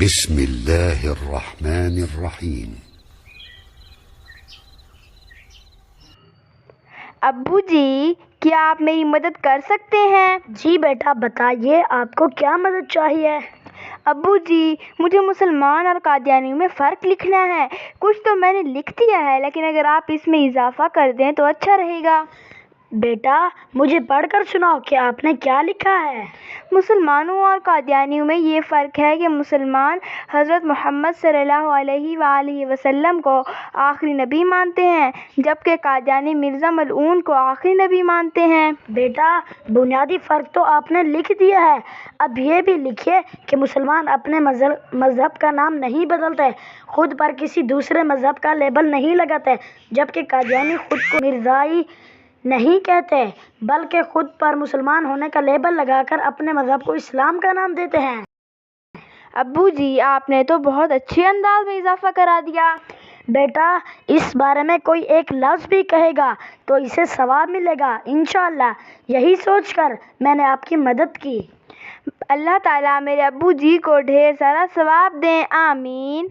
بسم اللہ الرحمن الرحیم۔ ابو جی، کیا آپ میری مدد کر سکتے ہیں؟ جی بیٹا، بتائیے آپ کو کیا مدد چاہیے؟ ابو جی، مجھے مسلمان اور قادیانیوں میں فرق لکھنا ہے۔ کچھ تو میں نے لکھ دیا ہے، لیکن اگر آپ اس میں اضافہ کر دیں تو اچھا رہے گا۔ بیٹا مجھے پڑھ کر سناؤ کہ آپ نے کیا لکھا ہے۔ مسلمانوں اور قادیانیوں میں یہ فرق ہے کہ مسلمان حضرت محمد صلی اللہ علیہ وآلہ وسلم کو آخری نبی مانتے ہیں، جبکہ قادیانی مرزا ملعون کو آخری نبی مانتے ہیں۔ بیٹا بنیادی فرق تو آپ نے لکھ دیا ہے، اب یہ بھی لکھیے کہ مسلمان اپنے مذہب کا نام نہیں بدلتے، خود پر کسی دوسرے مذہب کا لیبل نہیں لگاتے، جبکہ قادیانی خود کو مرزائی نہیں کہتے بلکہ خود پر مسلمان ہونے کا لیبل لگا کر اپنے مذہب کو اسلام کا نام دیتے ہیں۔ ابو جی، آپ نے تو بہت اچھے انداز میں اضافہ کرا دیا۔ بیٹا اس بارے میں کوئی ایک لفظ بھی کہے گا تو اسے ثواب ملے گا انشاءاللہ، یہی سوچ کر میں نے آپ کی مدد کی۔ اللہ تعالیٰ میرے ابو جی کو ڈھیر سارا ثواب دیں، آمین۔